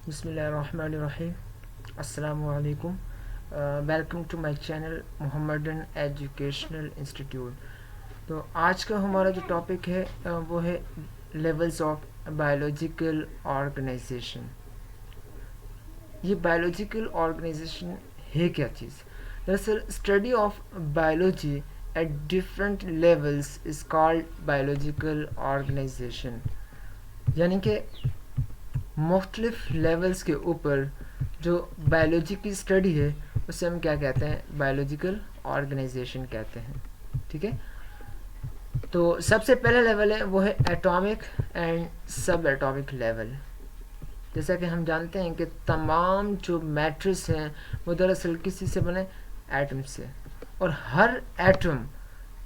Bismillahirrahmanirrahim. Assalamu alaikum. Welcome to my channel Mohammedan Educational Institute. तो आज का हमारा जो टॉपिक है वो है लेवल्स ऑफ बायोलॉजिकल ऑर्गेनाइजेशन। ये बायोलॉजिकल ऑर्गेनाइजेशन है क्या चीज़? दरअसल study of biology at different levels is called biological organisation. यानी कि मुख्तलिफ लेवल्स के ऊपर जो बायोलॉजी की स्टडी है उसे हम क्या कहते हैं? बायोलॉजिकल ऑर्गेनाइजेशन कहते हैं। ठीक है, तो सबसे पहला लेवल है वो है एटॉमिक एंड सब एटॉमिक लेवल। जैसा कि हम जानते हैं कि तमाम जो मैट्रिक्स हैं वो दरअसल किसी से बने? एटम से। और हर एटम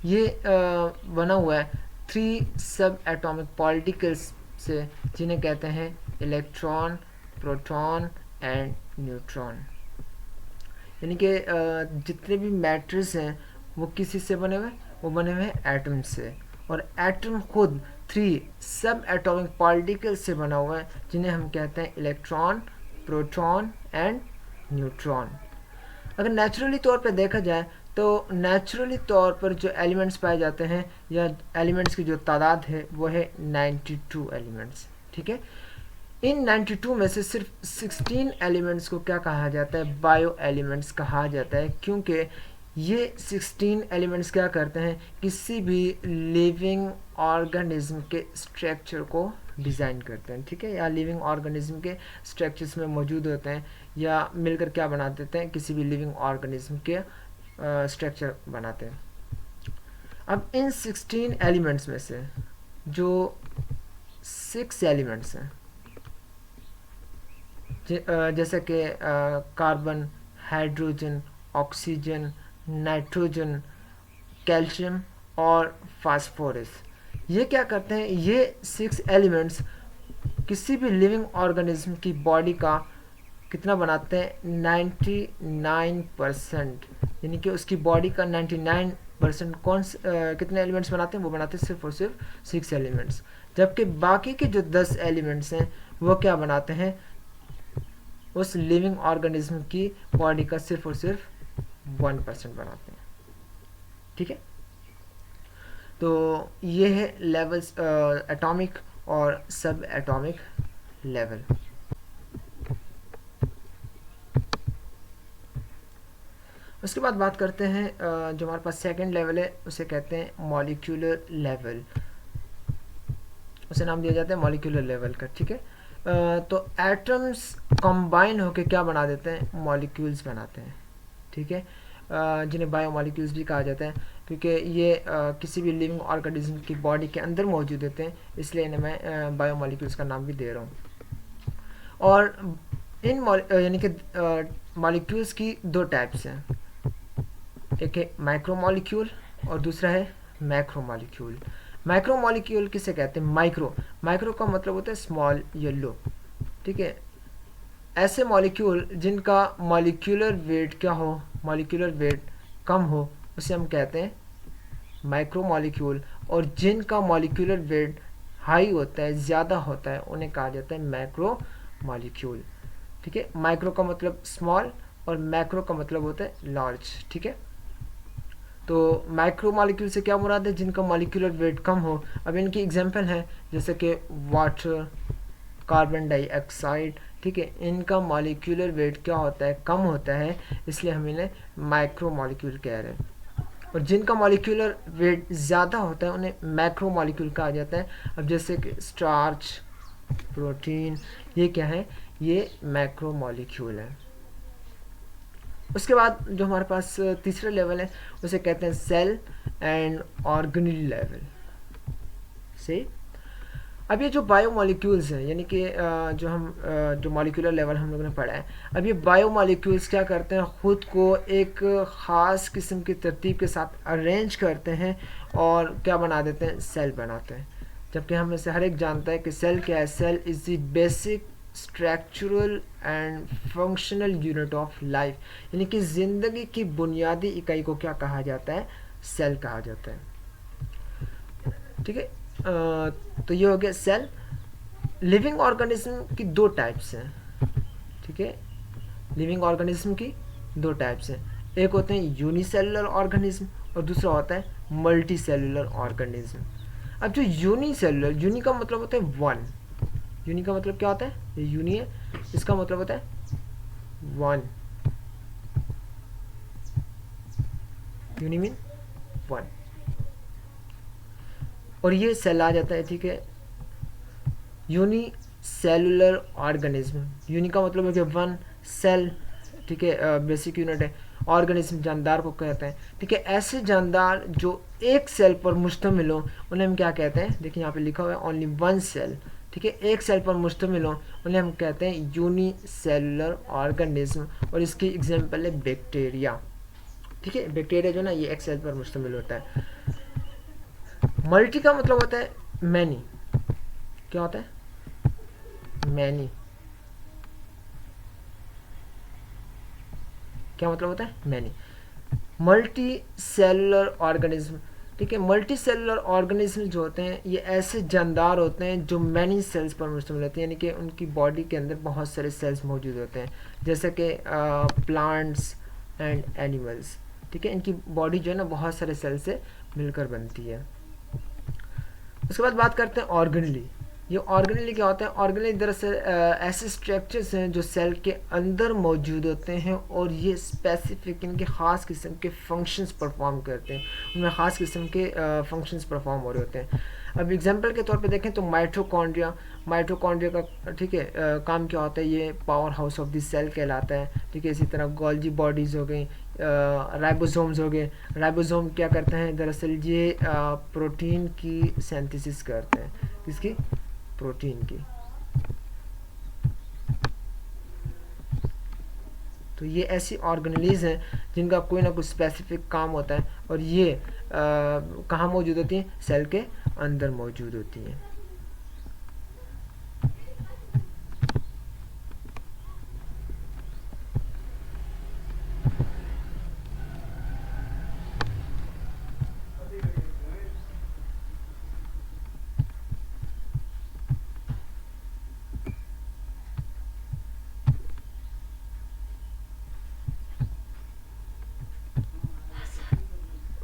ये बना हुआ है 3 सब एटॉमिक पार्टिकल्स से, जिन्हें कहते हैं इलेक्ट्रॉन, प्रोटॉन एंड न्यूट्रॉन। यानी कि जितने भी मैटर्स हैं वो किसी से बने हुए? वो बने हुए हैं एटम से। और एटम खुद 3 सब एटॉमिक पार्टिकल से बना हुआ है, जिन्हें हम कहते हैं इलेक्ट्रॉन, प्रोटॉन एंड न्यूट्रॉन। अगर नेचुरली तौर पर देखा जाए तो नेचुरली तौर पर जो एलिमेंट्स पाए जाते हैं या एलिमेंट्स की जो तादाद है वो है 92 एलिमेंट्स। ठीक है, इन 92 में से सिर्फ 16 एलिमेंट्स को क्या कहा जाता है? बायो एलिमेंट्स कहा जाता है, क्योंकि ये 16 एलिमेंट्स क्या करते हैं? किसी भी लिविंग ऑर्गेनिज्म के स्ट्रक्चर को डिज़ाइन करते हैं। ठीक है, या लिविंग ऑर्गेनिज्म के स्ट्रक्चर्स में मौजूद होते हैं या मिलकर क्या बना देते हैं? किसी भी लिविंग ऑर्गेनिज्म के स्ट्रक्चर बनाते हैं। अब इन 16 एलिमेंट्स में से जो 6 एलिमेंट्स हैं, जैसे कि carbon, hydrogen, oxygen, nitrogen, calcium और फास्फोरस, ये क्या करते हैं? ये 6 एलिमेंट्स किसी भी लिविंग ऑर्गेनिज्म की बॉडी का कितना बनाते हैं? 99%। यानी कि उसकी बॉडी का 99% कितने एलिमेंट्स बनाते हैं? वो बनाते हैं सिर्फ और सिर्फ 6 एलिमेंट्स। जबकि बाकी के जो 10 एलिमेंट्स हैं वो क्या बनाते हैं? उस लिविंग ऑर्गेनिज्म की बॉडी का सिर्फ और सिर्फ 1% बनाते हैं। ठीक है, तो ये है लेवल्स, एटॉमिक और सब एटॉमिक लेवल। उसके बाद बात करते हैं जो हमारे पास सेकंड लेवल है उसे कहते हैं मॉलिक्यूलर लेवल। उसे नाम दिया जाता है मॉलिक्यूलर लेवल का। ठीक है, तो एटम्स कंबाइन होकर क्या बना देते हैं? मॉलिक्यूल्स बनाते हैं। ठीक है, जिन्हें बायोमॉलिक्यूल्स भी कहा जाता है, क्योंकि ये किसी भी लिविंग ऑर्गेनिज्म की बॉडी के अंदर मौजूद होते हैं, इसलिए इन्हें मैं बायोमॉलिक्यूल्स का नाम भी दे रहा हूँ। और इन यानी कि मॉलिक्यूल्स की 2 टाइप्स हैं, एक है माइक्रोमॉलिक्यूल और दूसरा है मैक्रोमॉलिक्यूल। माइक्रोमॉलिक्यूल किसे कहते हैं? माइक्रो का मतलब होता है स्मॉल, येलो। ठीक है, ऐसे मॉलिक्यूल जिनका मॉलिक्यूलर वेट क्या हो? मॉलिक्यूलर वेट कम हो, उसे हम कहते हैं माइक्रो मॉलिक्यूल। और जिनका मॉलिक्यूलर वेट हाई होता है, ज़्यादा होता है, उन्हें कहा जाता है मैक्रो मॉलिक्यूल। ठीक है, माइक्रो का मतलब स्मॉल और मैक्रो का मतलब होता है लार्ज। ठीक है, तो माइक्रो मॉलिक्यूल से क्या मुराद है? जिनका मॉलिक्यूलर वेट कम हो। अब इनकी एग्जांपल है जैसे कि वाटर, कार्बन डाइऑक्साइड। ठीक है, इनका मॉलिक्यूलर वेट क्या होता है? कम होता है, इसलिए हम इन्हें माइक्रो मॉलिक्यूल कह रहे हैं। और जिनका मॉलिक्यूलर वेट ज़्यादा होता है उन्हें मैक्रो मॉलिक्यूल कहा जाता है। अब जैसे कि स्टार्च, प्रोटीन, ये क्या है? ये मैक्रो मॉलिक्यूल है। उसके बाद जो हमारे पास तीसरा लेवल है उसे कहते हैं सेल एंड ऑर्गेनेल लेवल से। अब ये जो बायोमॉलिक्यूल्स हैं, यानी कि जो मॉलिक्यूलर लेवल हम लोगों ने पढ़ा है, अब ये बायोमॉलिक्यूल्स क्या करते हैं? ख़ुद को एक ख़ास किस्म की तरतीब के साथ अरेंज करते हैं और क्या बना देते हैं? सेल बनाते हैं। जबकि हम में से हर एक जानता है कि सेल क्या है? Cell is the basic structural and functional unit of life. यानी कि ज़िंदगी की बुनियादी इकाई को क्या कहा जाता है? सेल कहा जाता है। ठीक है, तो ये हो गया सेल। लिविंग ऑर्गेनिज्म की 2 टाइप्स हैं, ठीक है। लिविंग ऑर्गेनिज्म की दो टाइप्स हैं, एक होते हैं यूनिसेलुलर ऑर्गेनिज्म और दूसरा होता है मल्टी सेलुलर ऑर्गेनिज्म। अब जो यूनिसेलुलर, यूनि का मतलब होता है वन, यूनि का मतलब क्या होता है, ये यूनि है, इसका मतलब होता है वन, यूनि मीन वन, और ये सेल आ जाता है, ठीक है। यूनि सेलुलर ऑर्गेनिज्म, यूनि का मतलब है कि वन, सेल, ठीक है, बेसिक यूनिट है, ऑर्गेनिज्म जानदार को कहते हैं, ठीक है। ऐसे जानदार जो एक सेल पर मुश्तमिल हो उन्हें हम क्या कहते हैं, देखिए यहाँ पे लिखा हुआ है ओनली वन सेल, ठीक है, एक सेल पर मुश्तमिल हो उन्हें हम कहते हैं यूनि सेलुलर ऑर्गेनिज्म, और इसकी एग्जांपल है बैक्टीरिया, ठीक है। बैक्टीरिया जो ना ये एक सेल पर मुश्तमिल होता है। मल्टी का मतलब होता है मैनी, क्या होता है, मैनी, क्या मतलब होता है, मैनी। मल्टी सेलुलर ऑर्गेनिज्म, ठीक है, मल्टी सेलुलर ऑर्गेनिज्म जो होते हैं ये ऐसे जानदार होते हैं जो मैनी सेल्स पर मुश्तमिल होते हैं, यानी कि उनकी बॉडी के अंदर बहुत सारे सेल्स मौजूद होते हैं, जैसे कि प्लांट्स एंड एनिमल्स, ठीक है। इनकी बॉडी जो है ना बहुत सारे सेल से मिलकर बनती है। उसके बाद बात करते हैं ऑर्गेनली। ये ऑर्गेनली क्या होता है, ऑर्गेनली दरअसल ऐसे स्ट्रक्चर्स हैं जो सेल के अंदर मौजूद होते हैं और ये स्पेसिफिक इनके ख़ास किस्म के फंक्शंस परफॉर्म करते हैं, उनमें ख़ास किस्म के फंक्शंस परफॉर्म हो रहे होते हैं। अब एग्जांपल के तौर पे देखें तो माइटोकॉन्ड्रिया, माइटोकॉन्ड्रिया का ठीक है काम क्या होता है, ये powerhouse of the cell कहलाता है, ठीक है। इसी तरह गोल्जी बॉडीज़ हो गई, राइबोसोम्स हो गए, राइबोसोम क्या करते हैं, दरअसल ये प्रोटीन की सिंथेसिस करते हैं, किसकी, प्रोटीन की। तो ये ऐसी ऑर्गेनेलीज हैं जिनका कोई ना कुछ स्पेसिफिक काम होता है और ये कहाँ मौजूद होती हैं, सेल के अंदर मौजूद होती हैं।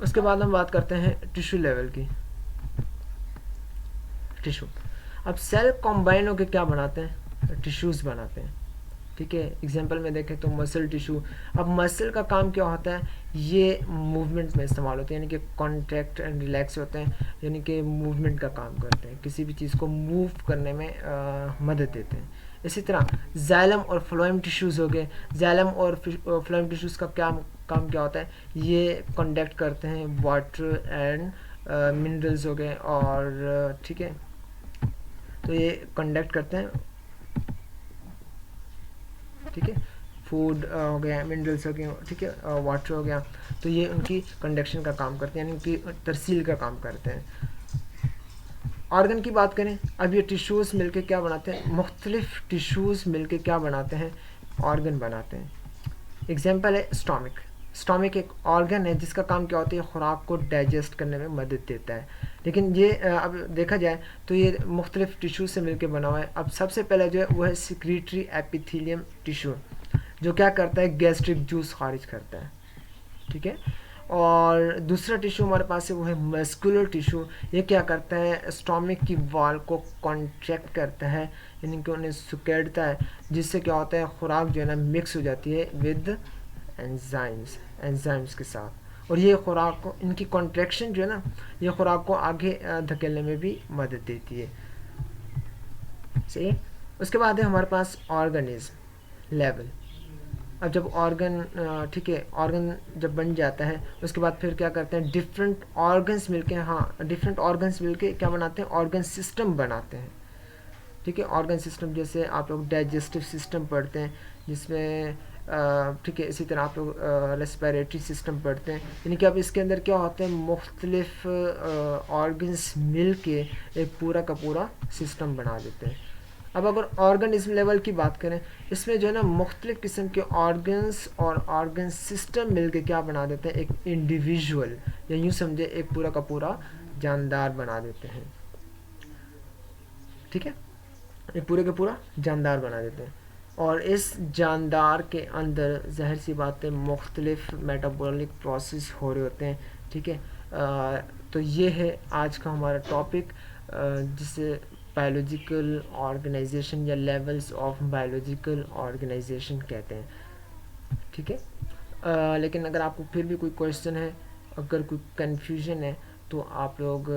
उसके बाद हम बात करते हैं टिश्यू लेवल की। टिश्यू, अब सेल कॉम्बाइन होकर क्या बनाते हैं, टिश्यूज़ बनाते हैं, ठीक है। एग्जांपल में देखें तो मसल टिश्यू, अब मसल का काम क्या होता है, ये मूवमेंट में इस्तेमाल होते हैं, यानी कि कॉन्ट्रैक्ट एंड रिलैक्स होते हैं, यानी कि मूवमेंट का काम करते हैं, किसी भी चीज़ को मूव करने में मदद देते हैं। इसी तरह जाइलम और फ्लोएम टिश्यूज़ हो गए, जाइलम और फ्लोएम टिश्यूज़ का काम क्या होता है, ये कंडक्ट करते हैं वाटर एंड मिनरल्स हो गए, और ठीक है, तो ये कंडक्ट करते हैं, ठीक है, फूड हो गया, मिनरल्स हो गए, ठीक है, वाटर हो गया, तो ये उनकी कंडक्शन का काम करते हैं, यानी उनकी तरसील का काम करते हैं। ऑर्गन की बात करें, अब ये टिश्यूज़ मिलके क्या बनाते हैं, मुख्तलिफ टिश्यूज़ मिलके क्या बनाते हैं, ऑर्गन बनाते हैं। एग्जांपल है स्टोमिक। स्टोमिक एक ऑर्गन है जिसका काम क्या होता है, खुराक को डाइजेस्ट करने में मदद देता है, लेकिन ये अब देखा जाए तो ये मुख्तलिफ टिश्यू से मिलकर बना हुआ है। अब सबसे पहले जो है वो है सिक्रीटरी एपिथेलियम टिश्यू, जो क्या करता है, गैस्ट्रिक जूस खारिज करता है, ठीक है। और दूसरा टिश्यू हमारे पास है वो है मस्कुलर टिश्यू, ये क्या करता है, स्टोमिक की वॉल को कॉन्ट्रैक्ट करता है, यानी कि उन्हें सुकेड़ता है, जिससे क्या होता है, खुराक जो है ना मिक्स हो जाती है विद एंजाइम्स के साथ, और ये खुराक को, इनकी कॉन्ट्रैक्शन जो है ना, ये खुराक को आगे धकेलने में भी मदद देती है, सही है। उसके बाद है हमारे पास ऑर्गेनिज्म लेवल। अब जब ऑर्गन, ठीक है, ऑर्गन जब बन जाता है उसके बाद फिर क्या करते हैं, डिफरेंट ऑर्गन्स मिलके, हाँ डिफरेंट ऑर्गन्स मिलके क्या बनाते हैं, ऑर्गन सिस्टम बनाते हैं, ठीक है। ऑर्गन सिस्टम जैसे आप लोग डाइजेस्टिव सिस्टम पढ़ते हैं जिसमें ठीक है, इसी तरह आप लोग रेस्पिरेटरी सिस्टम पढ़ते हैं, यानी कि अब इसके अंदर क्या होते हैं, मुख्तलिफ ऑर्गन्स मिल के एक पूरा का पूरा सिस्टम बना देते हैं। अब अगर ऑर्गेनिज्म लेवल की बात करें, इसमें जो है ना मुख्तलिफ किस्म के ऑर्गन्स और ऑर्गन सिस्टम मिल के क्या बना देते हैं, एक इंडिविजुअल, या यूँ समझे एक पूरा का पूरा जानदार बना देते हैं, ठीक है, एक पूरे का पूरा जानदार बना देते हैं। और इस जानदार के अंदर ज़ाहिर सी बातें मुख्तलिफ मेटाबॉलिक प्रोसेस हो रहे होते हैं, ठीक है। तो ये है आज का हमारा टॉपिक, जिसे बायोलॉजिकल ऑर्गेनाइजेशन या लेवल्स ऑफ बायोलॉजिकल ऑर्गेनाइजेशन कहते हैं, ठीक है। लेकिन अगर आपको फिर भी कोई क्वेश्चन है, अगर कोई कन्फ्यूजन है, तो आप लोग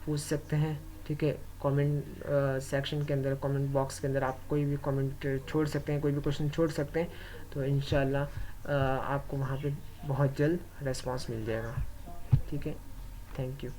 पूछ सकते हैं, ठीक है। कमेंट सेक्शन के अंदर, कमेंट बॉक्स के अंदर आप कोई भी कमेंट छोड़ सकते हैं, कोई भी क्वेश्चन छोड़ सकते हैं, तो इंशाल्लाह आपको वहाँ पे बहुत जल्द रेस्पॉन्स मिल जाएगा, ठीक है। Thank you.